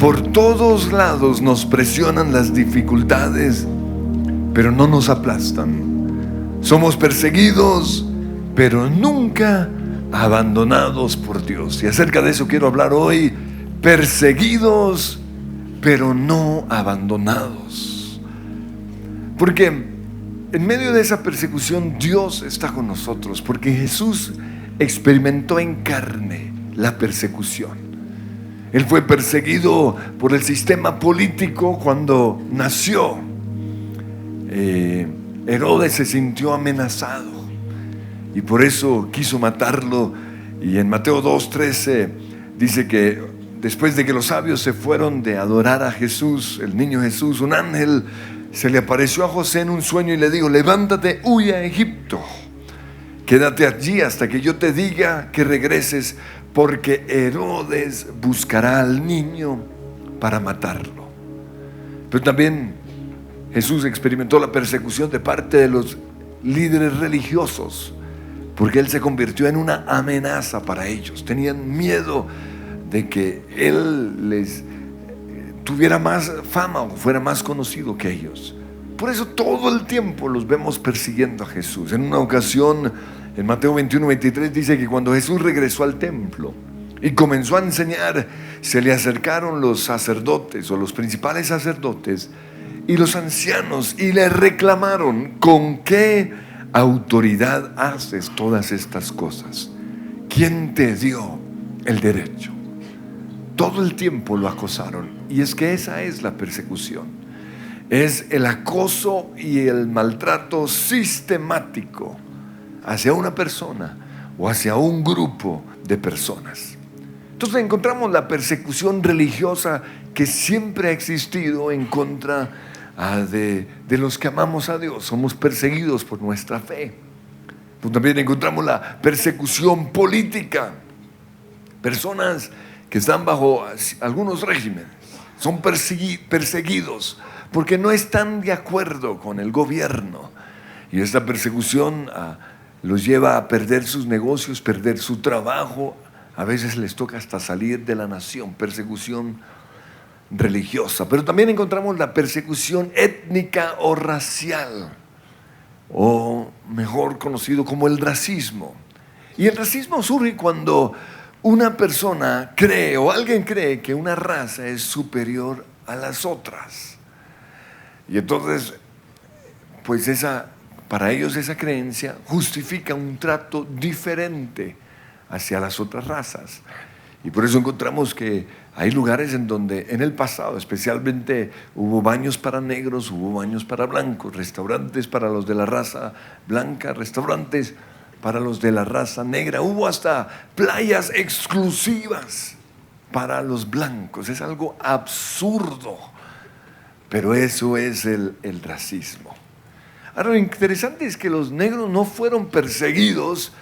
Por todos lados nos presionan las dificultades, pero no nos aplastan. Somos perseguidos, pero nunca abandonados por Dios. Y acerca de eso quiero hablar hoy. Perseguidos, pero no abandonados. Porque en medio de esa persecución Dios está con nosotros, porque Jesús experimentó en carne la persecución. Él fue perseguido por el sistema político cuando nació. Herodes se sintió amenazado y por eso quiso matarlo. Y en Mateo 2:13 dice que después de que los sabios se fueron de adorar a Jesús, el niño Jesús, un ángel se le apareció a José en un sueño y le dijo: levántate, huye a Egipto, quédate allí hasta que yo te diga que regreses, porque Herodes buscará al niño para matarlo. Pero también Jesús experimentó la persecución de parte de los líderes religiosos, porque Él se convirtió en una amenaza para ellos. Tenían miedo de que Él les tuviera más fama o fuera más conocido que ellos. Por eso todo el tiempo los vemos persiguiendo a Jesús. En una ocasión, en Mateo 21:23 dice que cuando Jesús regresó al templo y comenzó a enseñar, se le acercaron los sacerdotes o los principales sacerdotes y los ancianos y le reclamaron: ¿con qué autoridad haces todas estas cosas? ¿Quién te dio el derecho? Todo el tiempo lo acosaron. Y es que esa es la persecución. Es el acoso y el maltrato sistemático hacia una persona o hacia un grupo de personas. Entonces encontramos la persecución religiosa que siempre ha existido en contra de los que amamos a Dios. Somos perseguidos por nuestra fe. Pero también encontramos la persecución política. Personas que están bajo algunos regímenes son perseguidos porque no están de acuerdo con el gobierno. Y esta persecución los lleva a perder sus negocios, perder su trabajo. A veces les toca hasta salir de la nación. Persecución religiosa. Pero también encontramos la persecución étnica o racial, o mejor conocido como el racismo. Y el racismo surge cuando una persona cree o alguien cree que una raza es superior a las otras. Y entonces, pues para ellos esa creencia justifica un trato diferente hacia las otras razas. Y por eso encontramos que hay lugares en donde en el pasado especialmente hubo baños para negros, hubo baños para blancos, restaurantes para los de la raza blanca, restaurantes para los de la raza negra. Hubo hasta playas exclusivas para los blancos. Es algo absurdo, pero eso es el racismo. Ahora, lo interesante es que los negros no fueron perseguidos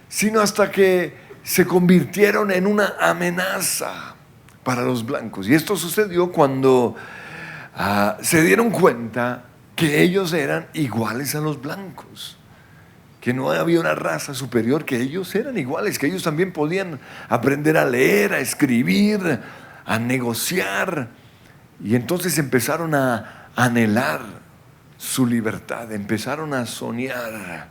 sino hasta que se convirtieron en una amenaza para los blancos. Y esto sucedió cuando se dieron cuenta que ellos eran iguales a los blancos, que no había una raza superior, que ellos eran iguales, que ellos también podían aprender a leer, a escribir, a negociar. Y entonces empezaron a anhelar su libertad, empezaron a soñar.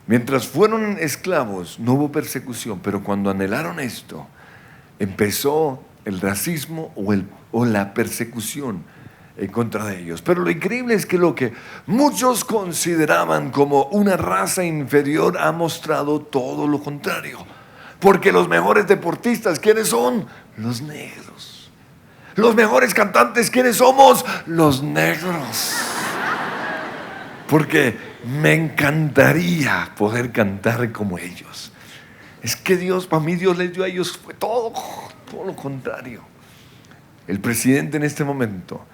Mientras fueron esclavos no hubo persecución, pero cuando anhelaron esto, empezó el racismo o la persecución en contra de ellos. Pero lo increíble es que lo que muchos consideraban como una raza inferior ha mostrado todo lo contrario. Porque los mejores deportistas, ¿quiénes son? Los negros. Los mejores cantantes, ¿quiénes somos? Los negros. Porque me encantaría poder cantar como ellos. Es que para mí Dios les dio a ellos fue todo lo contrario. El presidente en este momento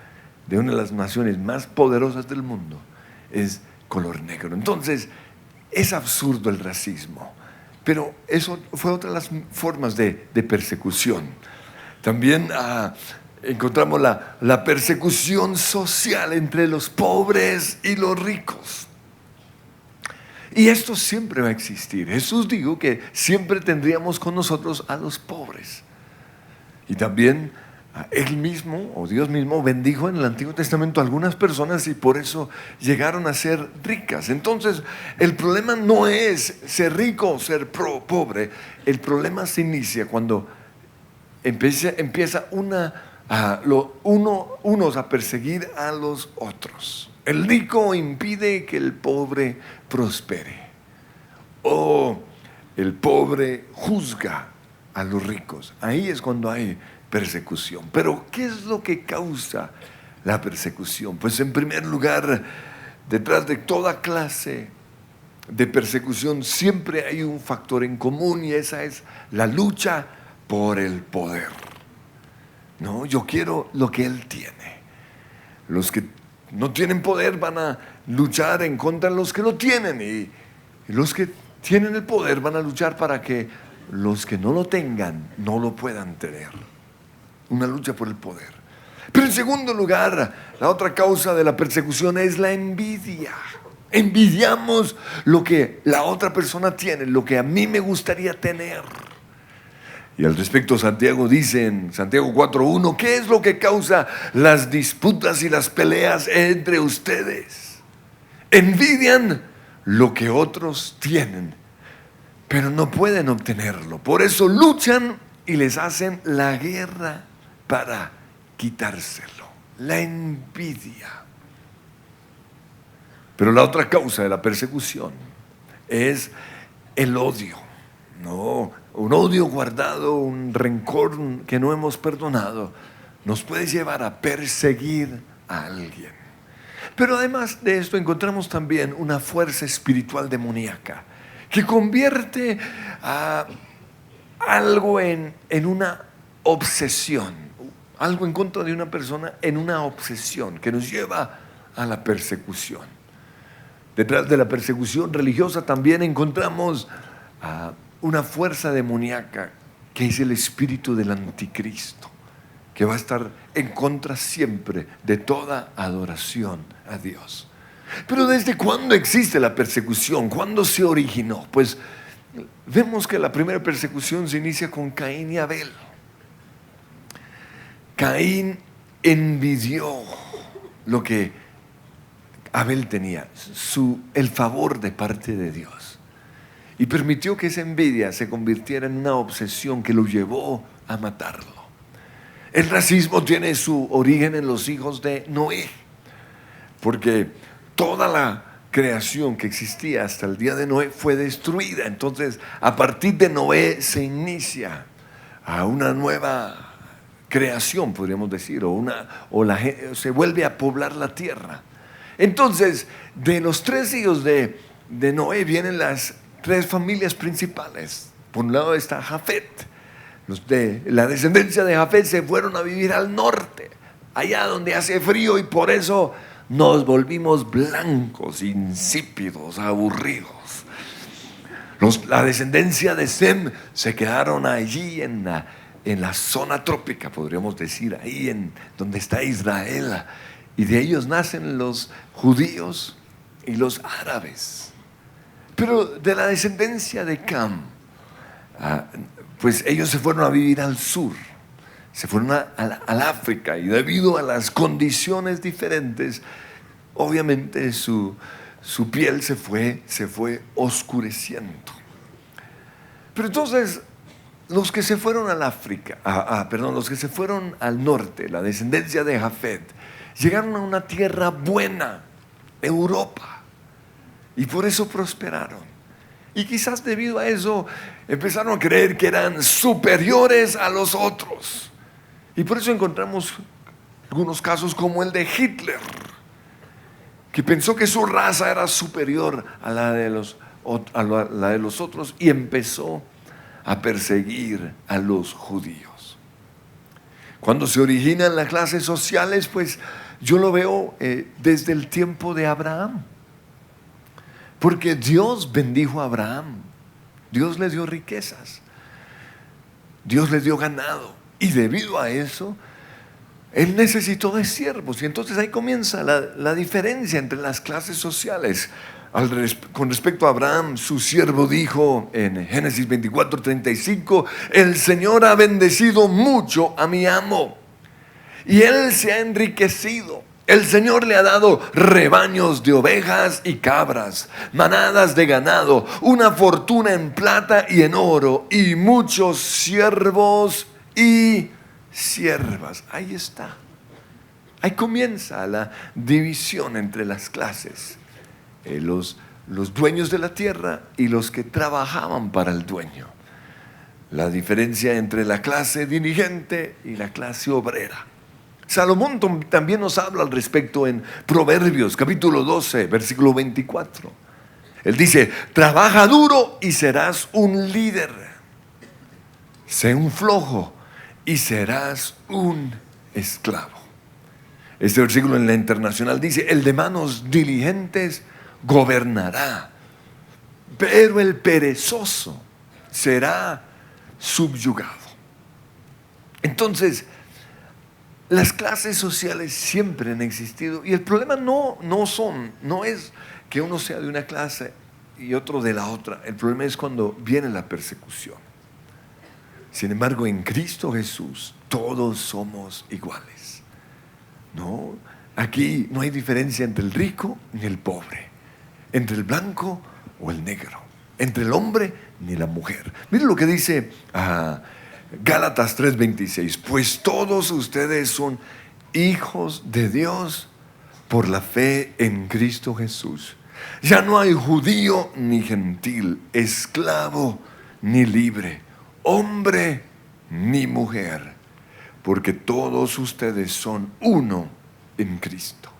de una de las naciones más poderosas del mundo es color negro. Entonces es absurdo el racismo, pero eso fue otra de las formas de persecución. También encontramos la persecución social entre los pobres y los ricos. Y esto siempre va a existir. Jesús dijo que siempre tendríamos con nosotros a los pobres. Y también Él mismo, o Dios mismo, bendijo en el Antiguo Testamento a algunas personas y por eso llegaron a ser ricas. Entonces, el problema no es ser rico o ser pobre. El problema se inicia cuando empieza unos a perseguir a los otros. El rico impide que el pobre prospere. O el pobre juzga a los ricos. Ahí es cuando hay persecución. Pero ¿qué es lo que causa la persecución? Pues en primer lugar, detrás de toda clase de persecución siempre hay un factor en común, y esa es la lucha por el poder. No, yo quiero lo que él tiene. Los que no tienen poder van a luchar en contra de los que lo tienen, y los que tienen el poder van a luchar para que los que no lo tengan no lo puedan tener. Una lucha por el poder. Pero en segundo lugar, la otra causa de la persecución es la envidia. Envidiamos lo que la otra persona tiene, lo que a mí me gustaría tener. Y al respecto, Santiago dice en Santiago 4:1, ¿qué es lo que causa las disputas y las peleas entre ustedes? Envidian lo que otros tienen, pero no pueden obtenerlo. Por eso luchan y les hacen la guerra para quitárselo. La envidia. Pero la otra causa de la persecución es el odio. No, un odio guardado, un rencor que no hemos perdonado, nos puede llevar a perseguir a alguien. Pero además de esto encontramos también una fuerza espiritual demoníaca que convierte a algo en una obsesión, algo en contra de una persona en una obsesión que nos lleva a la persecución. Detrás de la persecución religiosa también encontramos una fuerza demoníaca que es el espíritu del anticristo, que va a estar en contra siempre de toda adoración a Dios. Pero ¿desde cuándo existe la persecución? ¿Cuándo se originó? Pues vemos que la primera persecución se inicia con Caín y Abel. Caín envidió lo que Abel tenía, el favor de parte de Dios, y permitió que esa envidia se convirtiera en una obsesión que lo llevó a matarlo. El racismo tiene su origen en los hijos de Noé, porque toda la creación que existía hasta el día de Noé fue destruida. Entonces, a partir de Noé se inicia a una nueva creación, podríamos decir, se vuelve a poblar la tierra. Entonces, de los 3 hijos de Noé vienen las 3 familias principales. Por un lado está Jafet. Los de la descendencia de Jafet se fueron a vivir al norte, allá donde hace frío, y por eso nos volvimos blancos, insípidos, aburridos. La descendencia de Sem se quedaron allí en la zona trópica, podríamos decir, ahí en donde está Israel. Y de ellos nacen los judíos y los árabes. Pero de la descendencia de Cam, pues ellos se fueron a vivir al sur, se fueron al África, y debido a las condiciones diferentes, obviamente su piel se fue oscureciendo. Pero entonces, los que se fueron al África, los que se fueron al norte, la descendencia de Jafet, llegaron a una tierra buena, Europa, y por eso prosperaron. Y quizás debido a eso empezaron a creer que eran superiores a los otros. Y por eso encontramos algunos casos como el de Hitler, que pensó que su raza era superior a la de los otros, y empezó a perseguir a los judíos. Cuando se originan las clases sociales, pues yo lo veo desde el tiempo de Abraham. Porque Dios bendijo a Abraham. Dios le dio riquezas. Dios le dio ganado. Y debido a eso, él necesitó de siervos. Y entonces ahí comienza la diferencia entre las clases sociales. Con respecto a Abraham, su siervo dijo en Génesis 24:35, el Señor ha bendecido mucho a mi amo, y él se ha enriquecido. El Señor le ha dado rebaños de ovejas y cabras, manadas de ganado, una fortuna en plata y en oro, y muchos siervos y siervas. Ahí está. Ahí comienza la división entre las clases. Los dueños de la tierra y los que trabajaban para el dueño. La diferencia entre la clase dirigente y la clase obrera. Salomón también nos habla al respecto en Proverbios capítulo 12, versículo 24. Él dice: trabaja duro y serás un líder. Sé un flojo y serás un esclavo. Este versículo en la Internacional dice: el de manos diligentes gobernará, pero el perezoso será subyugado. Entonces, las clases sociales siempre han existido, y el problema no es que uno sea de una clase y otro de la otra. El problema es cuando viene la persecución. Sin embargo, en Cristo Jesús todos somos iguales. No, aquí no hay diferencia entre el rico ni el pobre, entre el blanco o el negro, entre el hombre ni la mujer. Miren lo que dice Gálatas 3:26: pues todos ustedes son hijos de Dios por la fe en Cristo Jesús. Ya no hay judío ni gentil, esclavo ni libre, hombre ni mujer, porque todos ustedes son uno en Cristo.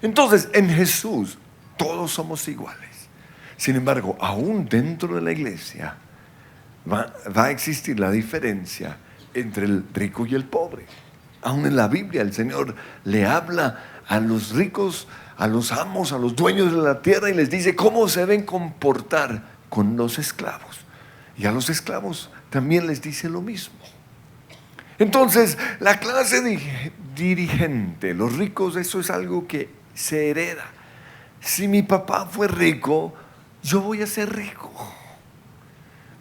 Entonces, en Jesús todos somos iguales. Sin embargo, aún dentro de la iglesia va a existir la diferencia entre el rico y el pobre. Aún en la Biblia el Señor le habla a los ricos, a los amos, a los dueños de la tierra, y les dice cómo se deben comportar con los esclavos. Y a los esclavos también les dice lo mismo. Entonces, la clase dirigente, los ricos, eso es algo que se hereda. Si mi papá fue rico, yo voy a ser rico.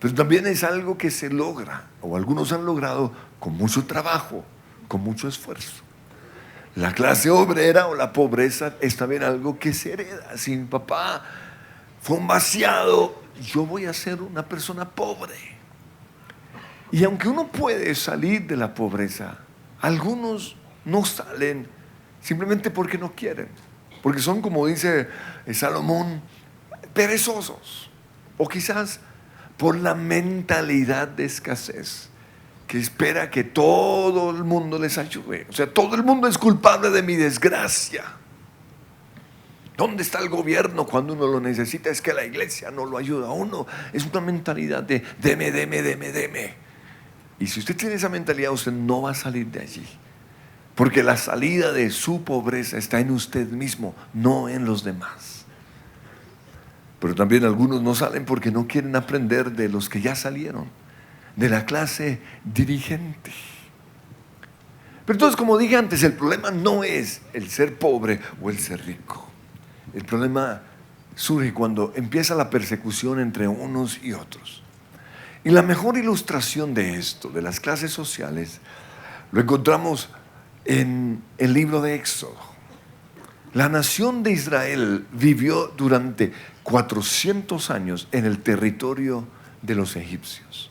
Pero también es algo que se logra, o algunos han logrado con mucho trabajo, con mucho esfuerzo. La clase obrera o la pobreza es también algo que se hereda. Si mi papá fue un vaciado, yo voy a ser una persona pobre. Y aunque uno puede salir de la pobreza, algunos no salen simplemente porque no quieren, porque son, como dice Salomón, perezosos, o quizás por la mentalidad de escasez, que espera que todo el mundo les ayude. O sea, todo el mundo es culpable de mi desgracia. ¿Dónde está el gobierno cuando uno lo necesita? Es que la iglesia no lo ayuda a uno. Es una mentalidad de deme. Y si usted tiene esa mentalidad, usted no va a salir de allí, porque la salida de su pobreza está en usted mismo, no en los demás. Pero también algunos no salen porque no quieren aprender de los que ya salieron, de la clase dirigente. Pero entonces, como dije antes, el problema no es el ser pobre o el ser rico. El problema surge cuando empieza la persecución entre unos y otros. Y la mejor ilustración de esto, de las clases sociales, lo encontramos en el libro de Éxodo. La nación de Israel vivió durante 400 años en el territorio de los egipcios.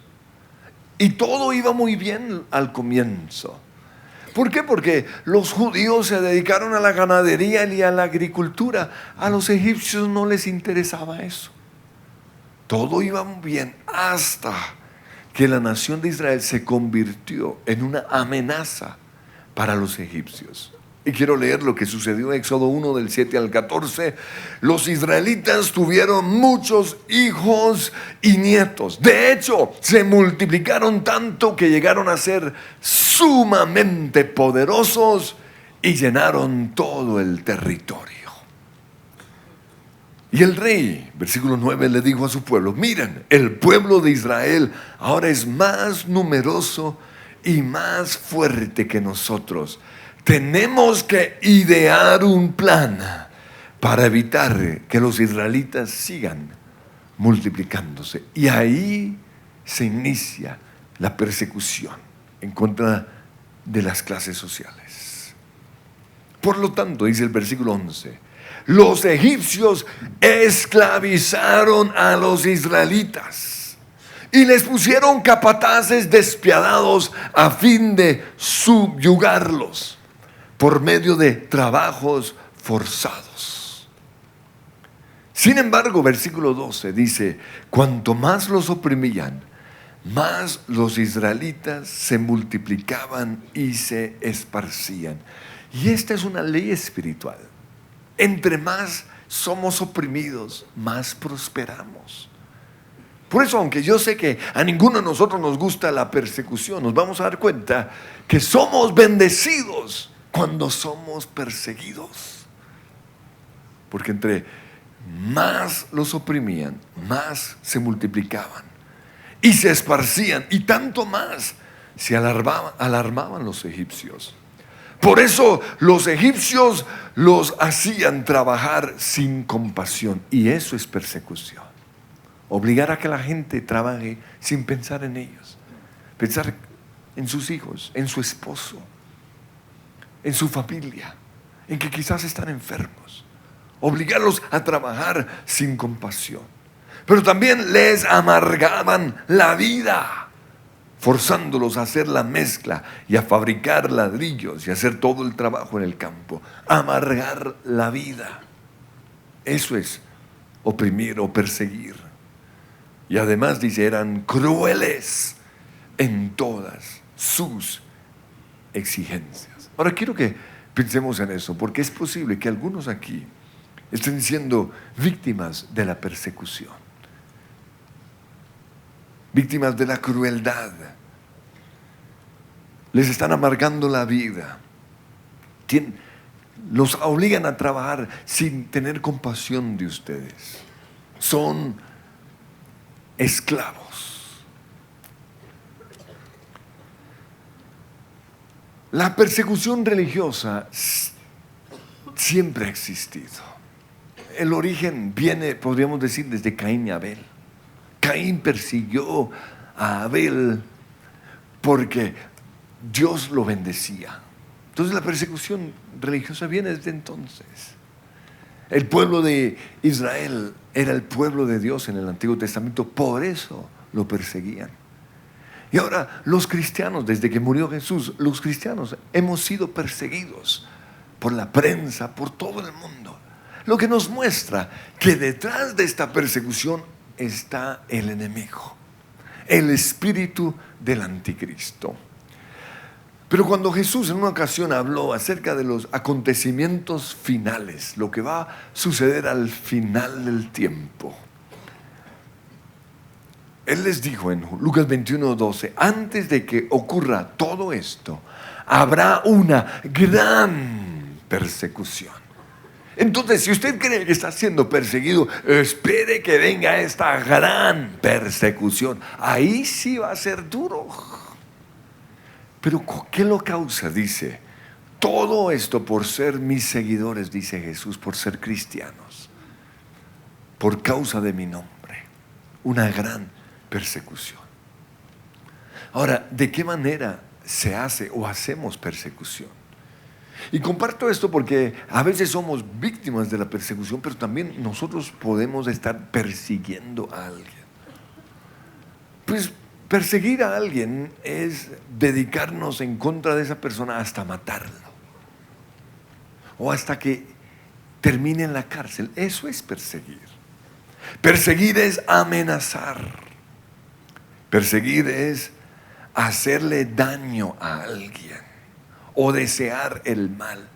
Y todo iba muy bien al comienzo. ¿Por qué? Porque los judíos se dedicaron a la ganadería y a la agricultura. A los egipcios no les interesaba eso. Todo iba muy bien hasta que la nación de Israel se convirtió en una amenaza para los egipcios. Y quiero leer lo que sucedió en Éxodo 1 del 7 al 14. Los israelitas tuvieron muchos hijos y nietos. De hecho, se multiplicaron tanto que llegaron a ser sumamente poderosos y llenaron todo el territorio. Y el rey, versículo 9, le dijo a su pueblo: miren, el pueblo de Israel ahora es más numeroso y más fuerte que nosotros. Tenemos que idear un plan para evitar que los israelitas sigan multiplicándose. Y ahí se inicia la persecución en contra de las clases sociales. Por lo tanto, dice el versículo 11, los egipcios esclavizaron a los israelitas y les pusieron capataces despiadados a fin de subyugarlos por medio de trabajos forzados. Sin embargo, versículo 12 dice, cuanto más los oprimían, más los israelitas se multiplicaban y se esparcían. Y esta es una ley espiritual. Entre más somos oprimidos, más prosperamos. Por eso, aunque yo sé que a ninguno de nosotros nos gusta la persecución, nos vamos a dar cuenta que somos bendecidos cuando somos perseguidos. Porque entre más los oprimían, más se multiplicaban y se esparcían, y tanto más se alarmaban los egipcios. Por eso los egipcios los hacían trabajar sin compasión, y eso es persecución. Obligar a que la gente trabaje sin pensar en ellos, pensar en sus hijos, en su esposo, en su familia, en que quizás están enfermos. Obligarlos a trabajar sin compasión. Pero también les amargaban la vida, forzándolos a hacer la mezcla y a fabricar ladrillos y hacer todo el trabajo en el campo. Amargar la vida. Eso es oprimir o perseguir. Y además dice, eran crueles en todas sus exigencias. Ahora quiero que pensemos en eso, porque es posible que algunos aquí estén siendo víctimas de la persecución, víctimas de la crueldad. Les están amargando la vida. Los obligan a trabajar sin tener compasión de ustedes. Son esclavos. La persecución religiosa siempre ha existido. El origen viene, podríamos decir, desde Caín y Abel. Caín persiguió a Abel porque Dios lo bendecía. Entonces la persecución religiosa viene desde entonces. El pueblo de Israel era el pueblo de Dios en el Antiguo Testamento, por eso lo perseguían. Y ahora los cristianos, desde que murió Jesús, los cristianos hemos sido perseguidos por la prensa, por todo el mundo. Lo que nos muestra que detrás de esta persecución está el enemigo, el espíritu del anticristo. Pero cuando Jesús en una ocasión habló acerca de los acontecimientos finales, lo que va a suceder al final del tiempo, Él les dijo en Lucas 21:12, antes de que ocurra todo esto, habrá una gran persecución. Entonces, si usted cree que está siendo perseguido, espere que venga esta gran persecución. Ahí sí va a ser duro. Pero ¿qué lo causa? Dice, todo esto por ser mis seguidores, dice Jesús, por ser cristianos, por causa de mi nombre, una gran persecución. Ahora, ¿de qué manera se hace o hacemos persecución? Y comparto esto porque a veces somos víctimas de la persecución, pero también nosotros podemos estar persiguiendo a alguien. Pues perseguir a alguien es dedicarnos en contra de esa persona hasta matarlo, o hasta que termine en la cárcel. Eso es perseguir. Perseguir es amenazar. Perseguir es hacerle daño a alguien o desear el mal.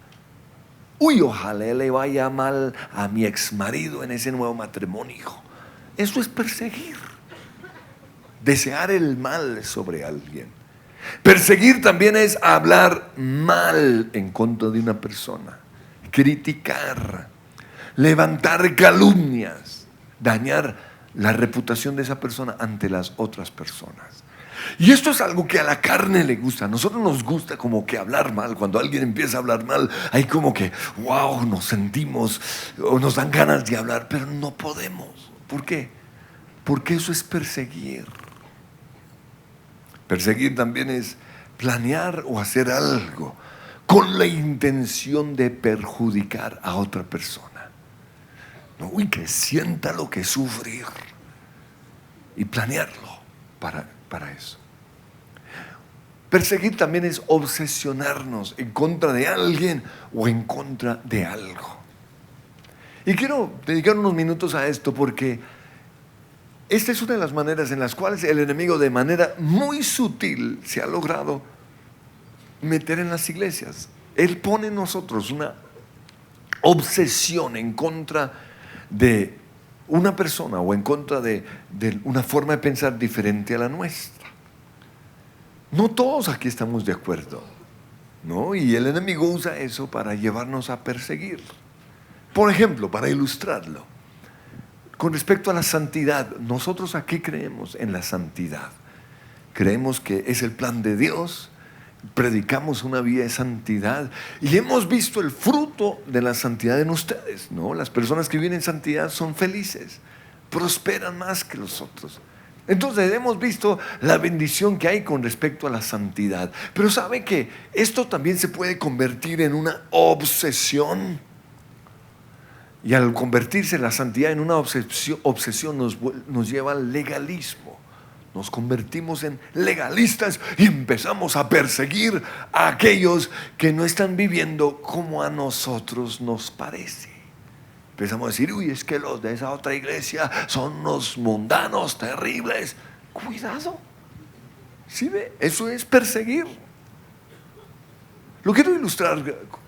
Uy, ojalá le vaya mal a mi exmarido en ese nuevo matrimonio. Eso es perseguir. Desear el mal sobre alguien. Perseguir también es hablar mal en contra de una persona, criticar, levantar calumnias, dañar la reputación de esa persona ante las otras personas. Y esto es algo que a la carne le gusta. A nosotros nos gusta como que hablar mal. Cuando alguien empieza a hablar mal, hay como que, wow, nos sentimos o nos dan ganas de hablar, pero no podemos. ¿Por qué? Porque eso es perseguir. Perseguir también es planear o hacer algo con la intención de perjudicar a otra persona. No, uy, que sienta lo que sufrir y planearlo para eso. Perseguir también es obsesionarnos en contra de alguien o en contra de algo. Y quiero dedicar unos minutos a esto porque esta es una de las maneras en las cuales el enemigo de manera muy sutil se ha logrado meter en las iglesias. Él pone en nosotros una obsesión en contra de una persona o en contra de una forma de pensar diferente a la nuestra. No todos aquí estamos de acuerdo, ¿no? Y el enemigo usa eso para llevarnos a perseguir. Por ejemplo, para ilustrarlo, con respecto a la santidad, nosotros aquí creemos en la santidad. Creemos que es el plan de Dios, predicamos una vida de santidad y hemos visto el fruto de la santidad en ustedes, ¿no? Las personas que viven en santidad son felices, prosperan más que los otros. Entonces hemos visto la bendición que hay con respecto a la santidad. Pero ¿sabe que esto también se puede convertir en una obsesión? Y al convertirse la santidad en una obsesión nos lleva al legalismo. Nos convertimos en legalistas y empezamos a perseguir a aquellos que no están viviendo como a nosotros nos parece. Empezamos a decir, uy, es que los de esa otra iglesia son unos mundanos terribles. Cuidado. ¿Sí ve? Eso es perseguir. Lo quiero ilustrar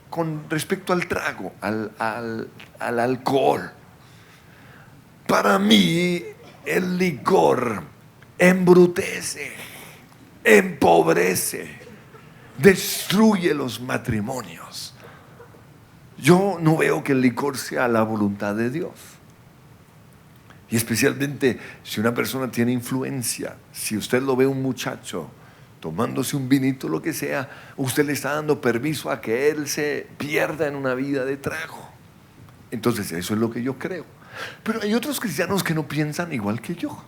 con respecto al trago, al alcohol. Para mí, el licor embrutece, empobrece, destruye los matrimonios. Yo no veo que el licor sea la voluntad de Dios. Y especialmente si una persona tiene influencia, si usted lo ve un muchacho tomándose un vinito, lo que sea, usted le está dando permiso a que él se pierda en una vida de trago. Entonces eso es lo que yo creo. Pero hay otros cristianos que no piensan igual que yo.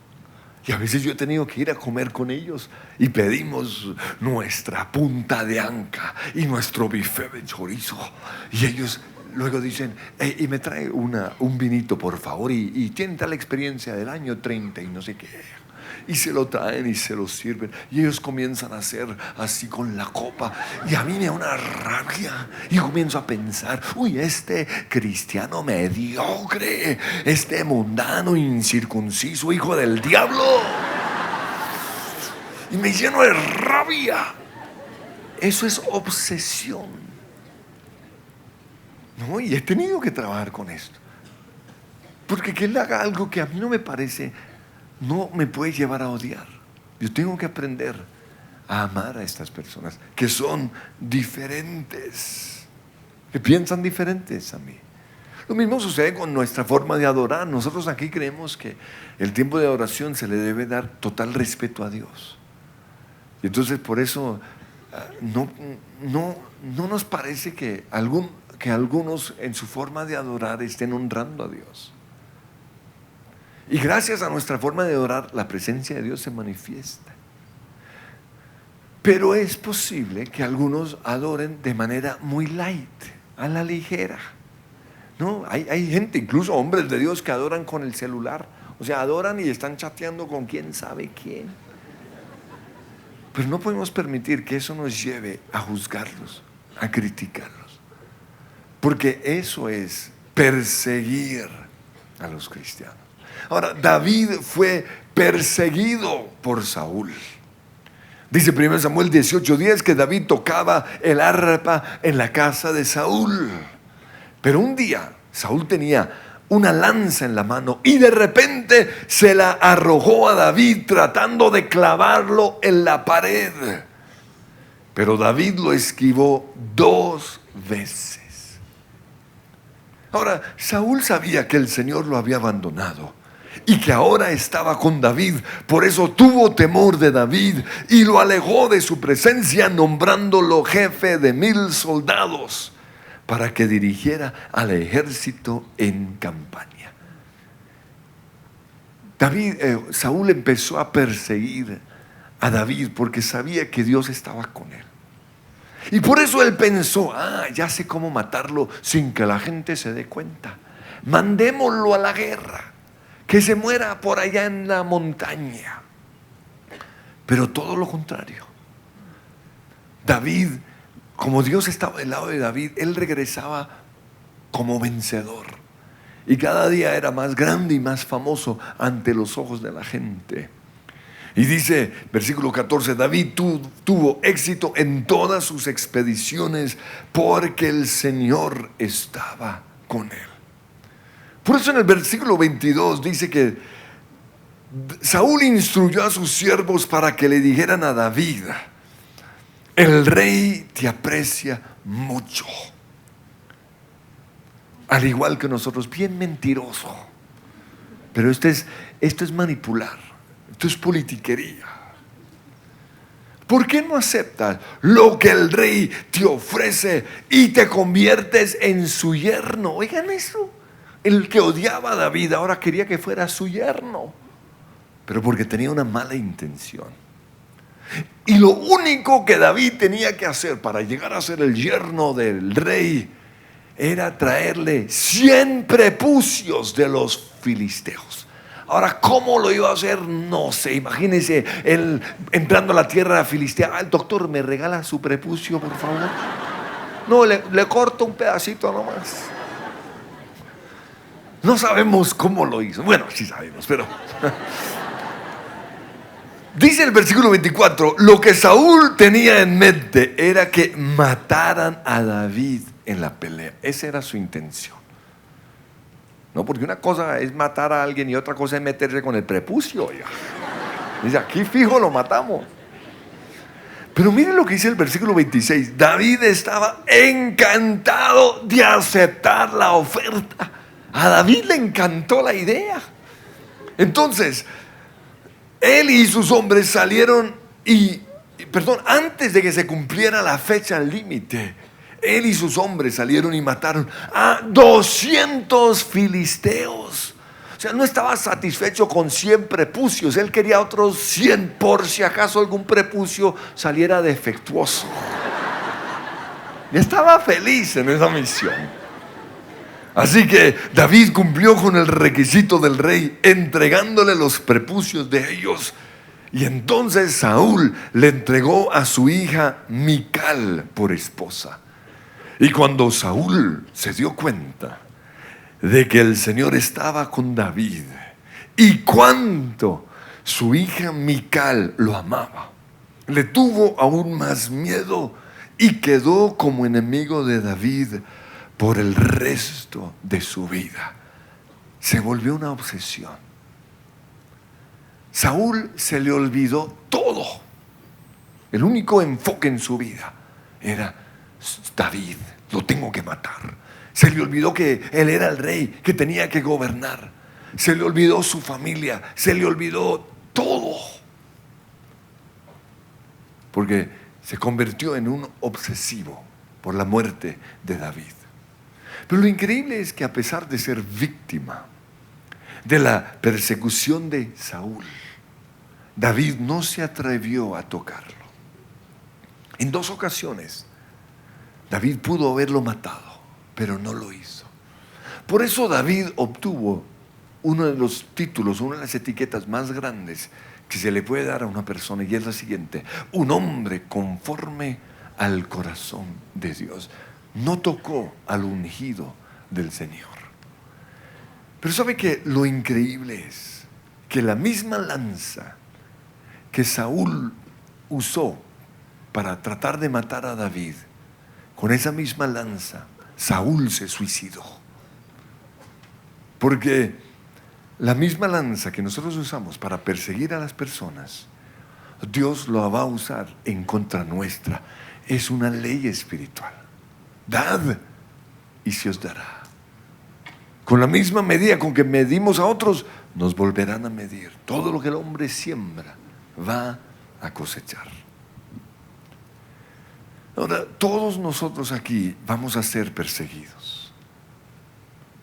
Y a veces yo he tenido que ir a comer con ellos y pedimos nuestra punta de anca y nuestro bife de chorizo. Y ellos luego dicen, y me trae un vinito por favor, y tienen tal experiencia del año 30 y no sé qué. Y se lo traen y se lo sirven. Y ellos comienzan a hacer así con la copa. Y a mí me da una rabia. Y comienzo a pensar, uy, este cristiano mediocre, este mundano incircunciso, hijo del diablo. Y me lleno de rabia. Eso es obsesión, ¿no? Y he tenido que trabajar con esto. Porque que él haga algo que a mí no me parece, no me puede llevar a odiar. Yo tengo que aprender a amar a estas personas que son diferentes, que piensan diferentes a mí. Lo mismo sucede con nuestra forma de adorar. Nosotros aquí creemos que el tiempo de adoración se le debe dar total respeto a Dios. Y entonces por eso no nos parece que algunos en su forma de adorar estén honrando a Dios. Y gracias a nuestra forma de adorar, la presencia de Dios se manifiesta. Pero es posible que algunos adoren de manera muy light, a la ligera. ¿No? Hay gente, incluso hombres de Dios, que adoran con el celular. O sea, adoran y están chateando con quién sabe quién. Pero no podemos permitir que eso nos lleve a juzgarlos, a criticarlos. Porque eso es perseguir a los cristianos. Ahora, David fue perseguido por Saúl. Dice 1 Samuel 18:10 que David tocaba el arpa en la casa de Saúl. Pero un día Saúl tenía una lanza en la mano y de repente se la arrojó a David tratando de clavarlo en la pared. Pero David lo esquivó 2 veces. Ahora, Saúl sabía que el Señor lo había abandonado y que ahora estaba con David. Por eso tuvo temor de David y lo alejó de su presencia, nombrándolo jefe de 1000 soldados para que dirigiera al ejército en campaña. Saúl empezó a perseguir a David porque sabía que Dios estaba con él. Y por eso él pensó, ya sé cómo matarlo sin que la gente se dé cuenta. Mandémoslo a la guerra, que se muera por allá en la montaña. Pero todo lo contrario. David, como Dios estaba del lado de David, él regresaba como vencedor. Y cada día era más grande y más famoso ante los ojos de la gente. Y dice, versículo 14, David tuvo éxito en todas sus expediciones porque el Señor estaba con él. Por eso en el versículo 22 dice que Saúl instruyó a sus siervos para que le dijeran a David: el rey te aprecia mucho. Al igual que nosotros, bien mentiroso. Pero esto es manipular. Esto es politiquería. ¿Por qué no aceptas lo que el rey te ofrece y te conviertes en su yerno? Oigan eso. El que odiaba a David ahora quería que fuera su yerno, pero porque tenía una mala intención. Y lo único que David tenía que hacer para llegar a ser el yerno del rey era traerle 100 prepucios de los filisteos. Ahora, ¿cómo lo iba a hacer? No sé. Imagínense él entrando a la tierra filistea. El doctor, ¿me regala su prepucio, por favor? No, le corto un pedacito nomás. No sabemos cómo lo hizo. Bueno, sí sabemos, pero... Dice el versículo 24, lo que Saúl tenía en mente era que mataran a David en la pelea. Esa era su intención. No, porque una cosa es matar a alguien y otra cosa es meterse con el prepucio. Ya. Dice, aquí fijo lo matamos. Pero miren lo que dice el versículo 26. David estaba encantado de aceptar la oferta. A David le encantó la idea. Entonces, él y sus hombres salieron antes de que se cumpliera la fecha límite, él y sus hombres salieron y mataron a 200 filisteos. O sea, no estaba satisfecho con 100 prepucios, él quería otros 100 por si acaso algún prepucio saliera defectuoso. Y estaba feliz en esa misión. Así que David cumplió con el requisito del rey, entregándole los prepucios de ellos. Y entonces Saúl le entregó a su hija Mical por esposa. Y cuando Saúl se dio cuenta de que el Señor estaba con David y cuánto su hija Mical lo amaba, le tuvo aún más miedo y quedó como enemigo de David por el resto de su vida. Se volvió una obsesión. Saúl se le olvidó todo. El único enfoque en su vida era David, lo tengo que matar. Se le olvidó que él era el rey, que tenía que gobernar. Se le olvidó su familia, se le olvidó todo. Porque se convirtió en un obsesivo por la muerte de David. Pero lo increíble es que a pesar de ser víctima de la persecución de Saúl, David no se atrevió a tocarlo. En 2 ocasiones, David pudo haberlo matado, pero no lo hizo. Por eso David obtuvo uno de los títulos, una de las etiquetas más grandes que se le puede dar a una persona, y es la siguiente: un hombre conforme al corazón de Dios. No tocó al ungido del Señor. Pero ¿sabe qué? Lo increíble es que la misma lanza que Saúl usó para tratar de matar a David, con esa misma lanza Saúl se suicidó. Porque la misma lanza que nosotros usamos para perseguir a las personas, Dios lo va a usar en contra nuestra. Es una ley espiritual. Dad y se os dará. Con la misma medida con que medimos a otros, nos volverán a medir. Todo lo que el hombre siembra va a cosechar. Ahora, todos nosotros aquí vamos a ser perseguidos.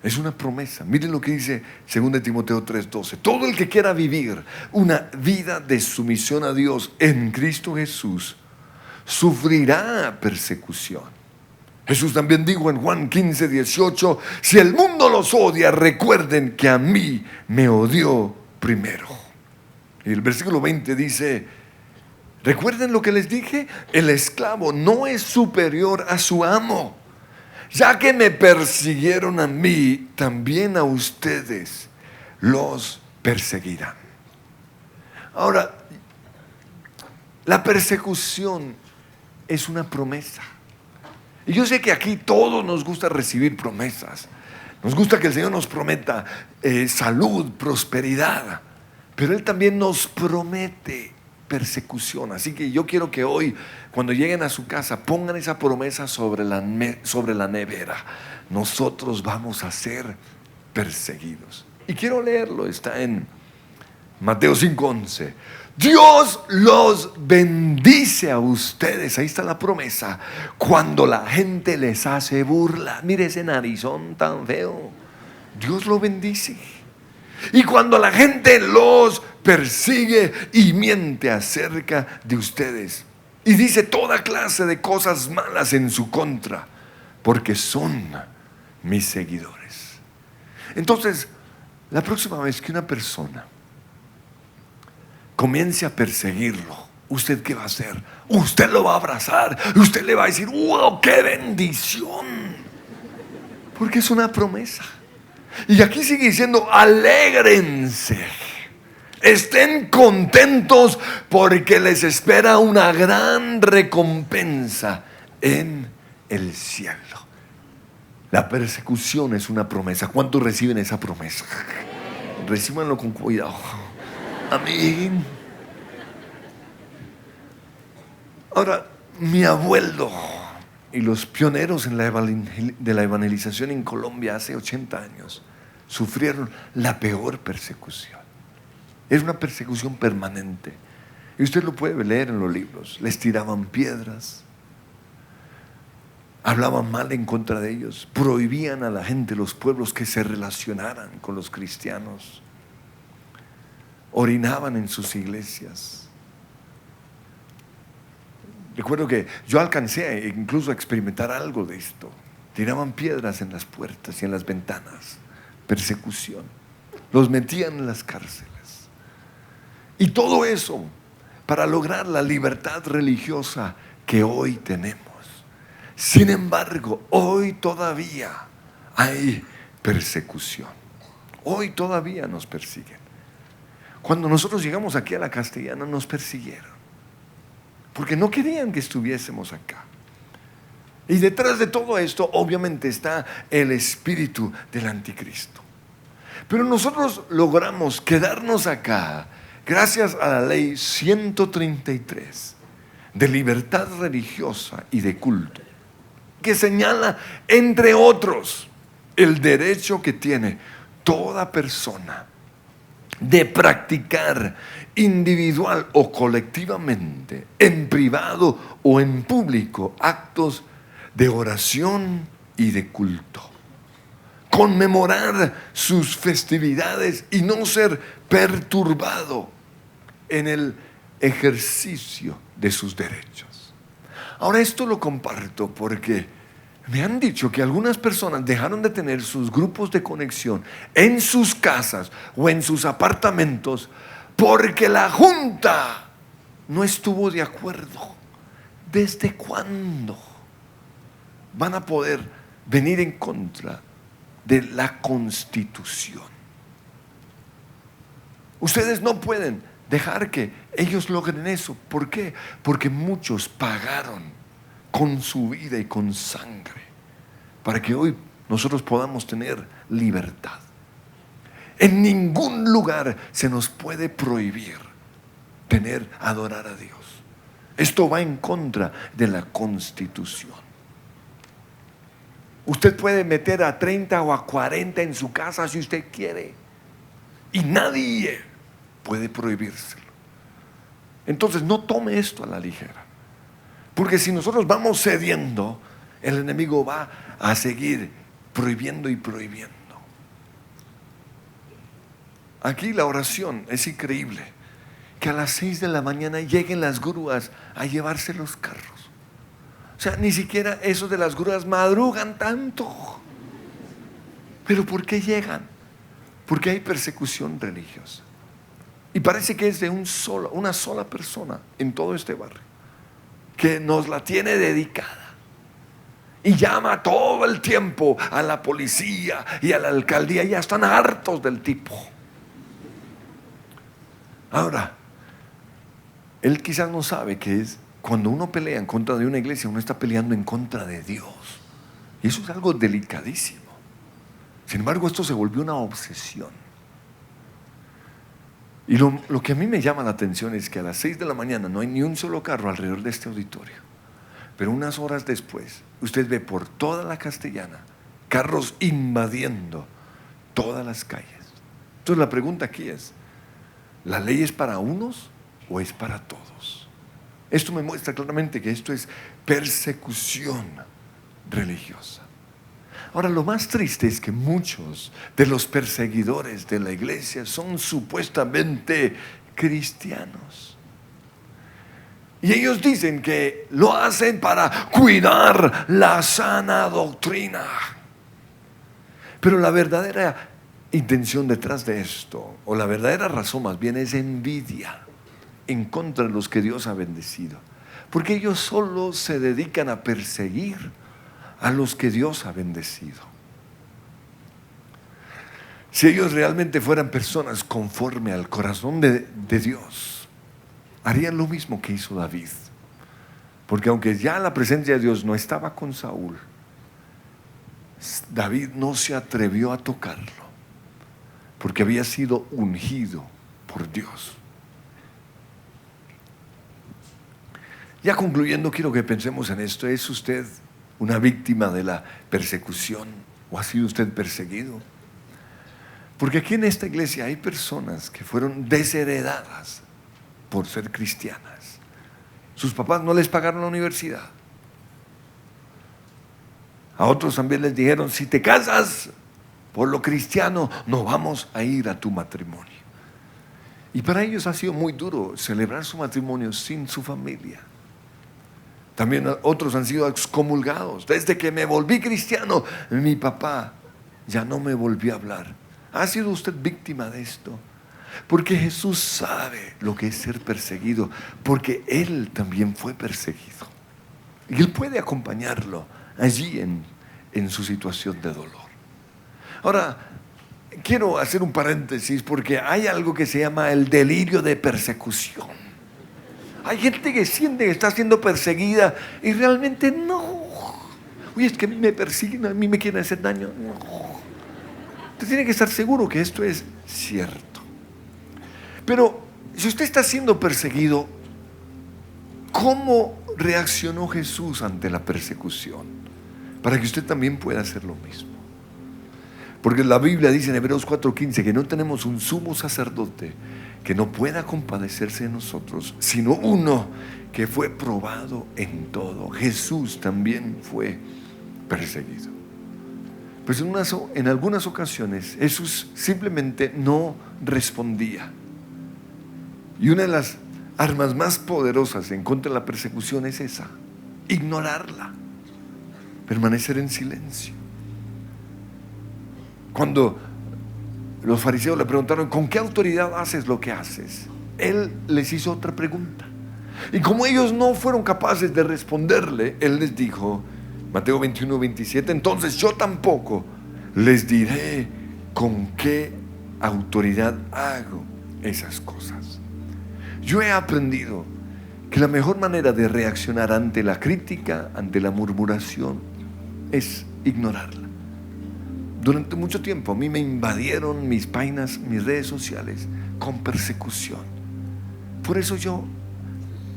Es una promesa. Miren lo que dice 2 Timoteo 3:12. Todo el que quiera vivir una vida de sumisión a Dios en Cristo Jesús sufrirá persecución. Jesús también dijo en Juan 15:18: si el mundo los odia, recuerden que a mí me odió primero. Y el versículo 20 dice: recuerden lo que les dije, el esclavo no es superior a su amo. Ya que me persiguieron a mí, también a ustedes los perseguirán. Ahora, la persecución es una promesa. Y yo sé que aquí todos nos gusta recibir promesas. Nos gusta que el Señor nos prometa salud, prosperidad. Pero Él también nos promete persecución. Así que yo quiero que hoy, cuando lleguen a su casa, pongan esa promesa sobre la nevera. Nosotros vamos a ser perseguidos. Y quiero leerlo, está en Mateo 5:11. Dios los bendice a ustedes, ahí está la promesa, cuando la gente les hace burla. Mire ese narizón tan feo. Dios lo bendice. Y cuando la gente los persigue y miente acerca de ustedes y dice toda clase de cosas malas en su contra, porque son mis seguidores. Entonces, la próxima vez que una persona comience a perseguirlo, ¿usted qué va a hacer? Usted lo va a abrazar, usted le va a decir: ¡wow, qué bendición! Porque es una promesa. Y aquí sigue diciendo: alégrense, estén contentos, porque les espera una gran recompensa en el cielo. La persecución es una promesa. ¿Cuántos reciben esa promesa? Recíbanlo con cuidado. Amén. Ahora, mi abuelo y los pioneros de la evangelización en Colombia hace 80 años sufrieron la peor persecución. Es una persecución permanente. Y usted lo puede leer en los libros. Les tiraban piedras, hablaban mal en contra de ellos, prohibían a la gente, los pueblos, que se relacionaran con los cristianos, orinaban en sus iglesias. Recuerdo que yo alcancé incluso a experimentar algo de esto. Tiraban piedras en las puertas y en las ventanas. Persecución. Los metían en las cárceles. Y todo eso para lograr la libertad religiosa que hoy tenemos. Sin embargo, hoy todavía hay persecución. Hoy todavía nos persiguen. Cuando nosotros llegamos aquí a la Castellana, nos persiguieron, porque no querían que estuviésemos acá. Y detrás de todo esto, obviamente, está el espíritu del anticristo. Pero nosotros logramos quedarnos acá gracias a la ley 133 de libertad religiosa y de culto, que señala, entre otros, el derecho que tiene toda persona de practicar individual o colectivamente, en privado o en público, actos de oración y de culto, conmemorar sus festividades y no ser perturbado en el ejercicio de sus derechos. Ahora, esto lo comparto porque me han dicho que algunas personas dejaron de tener sus grupos de conexión en sus casas o en sus apartamentos porque la junta no estuvo de acuerdo. ¿Desde cuándo van a poder venir en contra de la Constitución? Ustedes no pueden dejar que ellos logren eso. ¿Por qué? Porque muchos pagaron con su vida y con sangre para que hoy nosotros podamos tener libertad. En ningún lugar se nos puede prohibir adorar a Dios. Esto va en contra de la Constitución. Usted puede meter a 30 o a 40 en su casa si usted quiere, y nadie puede prohibírselo. Entonces, no tome esto a la ligera, porque si nosotros vamos cediendo, el enemigo va a seguir prohibiendo y prohibiendo. aquí la oración es increíble. Que a las 6 de la mañana lleguen las grúas a llevarse los carros. O sea, ni siquiera esos de las grúas madrugan tanto. ¿Pero por qué llegan? Porque hay persecución religiosa. Y parece que es de una sola persona en todo este barrio que nos la tiene dedicada. Y llama todo el tiempo a la policía y a la alcaldía. Ya están hartos del tipo. Ahora, él quizás no sabe que es cuando uno pelea en contra de una iglesia, uno está peleando en contra de Dios. Y eso es algo delicadísimo. Sin embargo, esto se volvió una obsesión. Y lo que a mí me llama la atención es que a las 6 de la mañana no hay ni un solo carro alrededor de este auditorio. Pero unas horas después, usted ve por toda la Castellana carros invadiendo todas las calles. Entonces la pregunta aquí es, ¿la ley es para unos o es para todos? Esto me muestra claramente que esto es persecución religiosa. Ahora, lo más triste es que muchos de los perseguidores de la iglesia son supuestamente cristianos. Y ellos dicen que lo hacen para cuidar la sana doctrina. Pero la verdadera intención detrás de esto, o la verdadera razón más bien, es envidia en contra de los que Dios ha bendecido. Porque ellos solo se dedican a perseguir a los que Dios ha bendecido. Si ellos realmente fueran personas conforme al corazón de Dios, harían lo mismo que hizo David. Porque aunque ya la presencia de Dios no estaba con Saúl, David no se atrevió a tocarlo, porque había sido ungido por Dios. Ya concluyendo, quiero que pensemos en esto. ¿Es usted una víctima de la persecución o ha sido usted perseguido? Porque aquí en esta iglesia hay personas que fueron desheredadas por ser cristianas. Sus papás no les pagaron la universidad. A otros también les dijeron, si te casas por lo cristiano, no vamos a ir a tu matrimonio. Y para ellos ha sido muy duro celebrar su matrimonio sin su familia. También otros han sido excomulgados. Desde que me volví cristiano, mi papá ya no me volvió a hablar. ¿Ha sido usted víctima de esto? Porque Jesús sabe lo que es ser perseguido, porque Él también fue perseguido. Y Él puede acompañarlo allí en su situación de dolor. Ahora, quiero hacer un paréntesis porque hay algo que se llama el delirio de persecución. Hay gente que siente que está siendo perseguida y realmente no. Oye, es que a mí me persiguen, a mí me quieren hacer daño. No. Usted tiene que estar seguro que esto es cierto. Pero si usted está siendo perseguido, ¿cómo reaccionó Jesús ante la persecución? Para que usted también pueda hacer lo mismo. Porque la Biblia dice en Hebreos 4:15 que no tenemos un sumo sacerdote que no pueda compadecerse de nosotros, sino uno que fue probado en todo. Jesús también fue perseguido. Pues en algunas ocasiones Jesús simplemente no respondía. Y una de las armas más poderosas en contra de la persecución es esa: ignorarla, permanecer en silencio. Cuando los fariseos le preguntaron, ¿con qué autoridad haces lo que haces?, Él les hizo otra pregunta. Y como ellos no fueron capaces de responderle, Él les dijo, Mateo 21:27, entonces yo tampoco les diré con qué autoridad hago esas cosas. Yo he aprendido que la mejor manera de reaccionar ante la crítica, ante la murmuración, es ignorarla. Durante mucho tiempo a mí me invadieron mis páginas, mis redes sociales con persecución. Por eso yo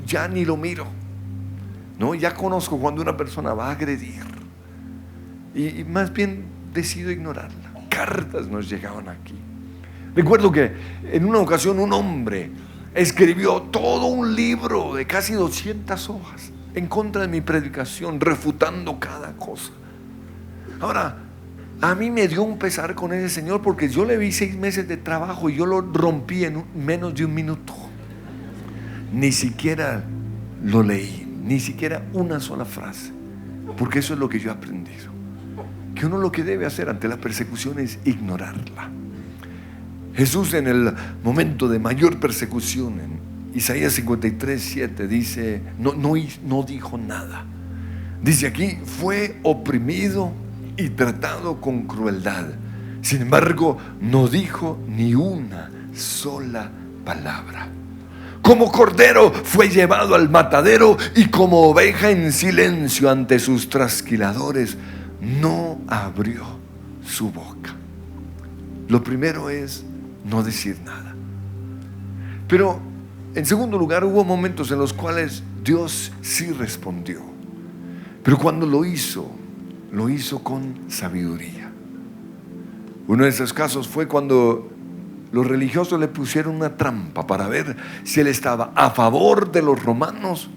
ya ni lo miro, ¿no? Ya conozco cuando una persona va a agredir y más bien decido ignorarla. Cartas nos llegaban aquí. Recuerdo que en una ocasión un hombre escribió todo un libro de casi 200 hojas en contra de mi predicación, refutando cada cosa. Ahora, A mí me dio un pesar con ese señor, porque yo le vi 6 meses de trabajo y yo lo rompí en menos de un minuto. Ni siquiera lo leí, ni siquiera una sola frase, porque eso es lo que yo he aprendido, que uno lo que debe hacer ante la persecución es ignorarla. Jesús, en el momento de mayor persecución, en Isaías 53:7 dice, no dijo nada. Dice aquí: fue oprimido y tratado con crueldad, sin embargo no dijo ni una sola palabra. Como cordero fue llevado al matadero, y como oveja en silencio ante sus trasquiladores, no abrió su boca. Lo primero es no decir nada. Pero en segundo lugar, hubo momentos en los cuales Dios sí respondió, pero cuando lo hizo con sabiduría. Uno de esos casos fue cuando los religiosos le pusieron una trampa para ver si él estaba a favor de los romanos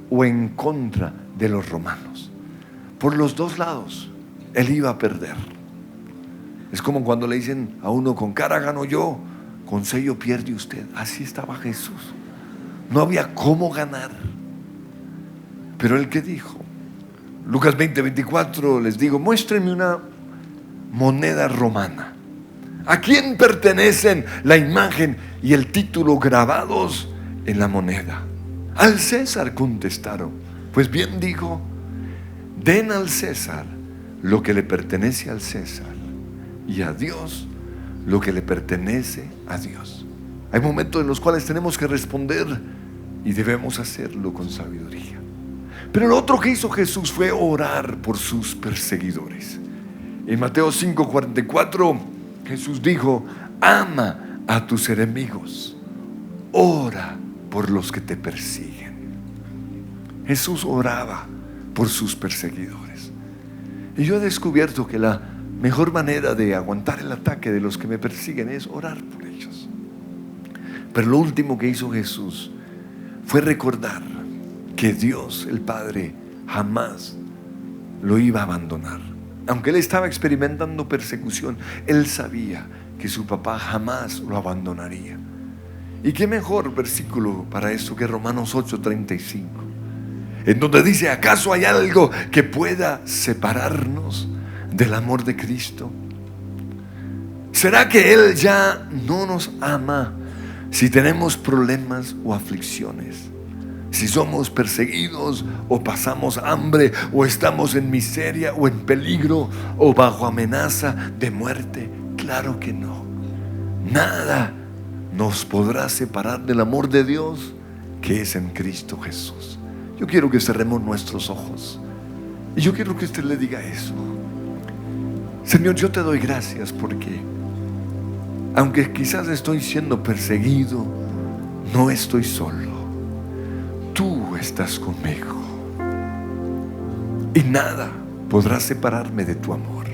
o en contra de los romanos. Por los dos lados él iba a perder. Es como cuando le dicen a uno: con cara gano yo, con sello pierde usted. Así estaba Jesús. No había cómo ganar. Pero él, ¿qué dijo? Lucas 20:24 les digo: muéstrenme una moneda romana. ¿A quién pertenecen la imagen y el título grabados en la moneda? Al César, contestaron. Pues bien, dijo: den al César lo que le pertenece al César, y a Dios lo que le pertenece a Dios. Hay momentos en los cuales tenemos que responder, y debemos hacerlo con sabiduría. Pero lo otro que hizo Jesús fue orar por sus perseguidores. En Mateo 5:44 Jesús dijo: ama a tus enemigos, ora por los que te persiguen. Jesús oraba por sus perseguidores. Y yo he descubierto que la mejor manera de aguantar el ataque de los que me persiguen es orar por ellos. Pero lo último que hizo Jesús fue recordar que Dios, el Padre, jamás lo iba a abandonar. Aunque él estaba experimentando persecución, él sabía que su papá jamás lo abandonaría. Y qué mejor versículo para eso que Romanos 8:35, en donde dice: ¿acaso hay algo que pueda separarnos del amor de Cristo? ¿Será que Él ya no nos ama si tenemos problemas o aflicciones? Si somos perseguidos, o pasamos hambre, o estamos en miseria, o en peligro, o bajo amenaza de muerte. Claro que no. Nada nos podrá separar del amor de Dios que es en Cristo Jesús. Yo quiero que cerremos nuestros ojos, y yo quiero que usted le diga eso: Señor, yo te doy gracias porque aunque quizás estoy siendo perseguido, no estoy solo. Tú estás conmigo, y nada podrá separarme de tu amor.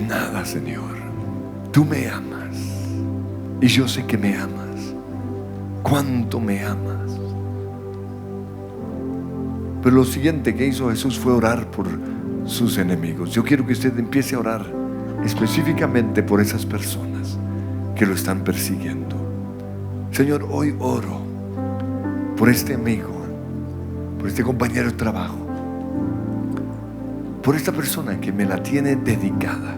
Nada, Señor. Tú me amas, y yo sé que me amas. Cuánto me amas. Pero lo siguiente que hizo Jesús fue orar por sus enemigos. Yo quiero que usted empiece a orar específicamente por esas personas que lo están persiguiendo. Señor, hoy oro por este amigo, por este compañero de trabajo, por esta persona que me la tiene dedicada.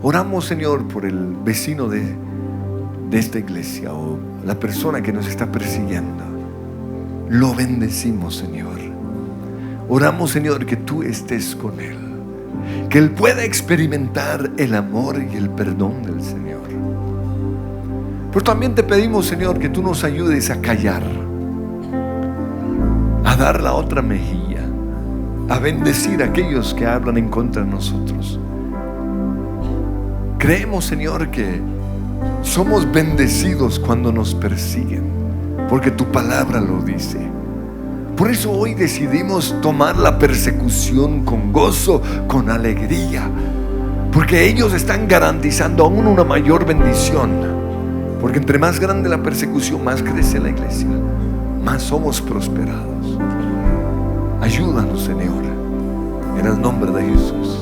Oramos, Señor, por el vecino de esta iglesia, o la persona que nos está persiguiendo. Lo bendecimos, Señor. Oramos, Señor, que tú estés con él, que él pueda experimentar el amor y el perdón del Señor. Pero también te pedimos, Señor, que tú nos ayudes a callar, a dar la otra mejilla, a bendecir a aquellos que hablan en contra de nosotros. Creemos, Señor, que somos bendecidos cuando nos persiguen, porque tu palabra lo dice. Por eso hoy decidimos tomar la persecución con gozo, con alegría, porque ellos están garantizando aún una mayor bendición. Porque entre más grande la persecución, más crece la iglesia, más somos prosperados. Ayúdanos, Señor, en el nombre de Jesús.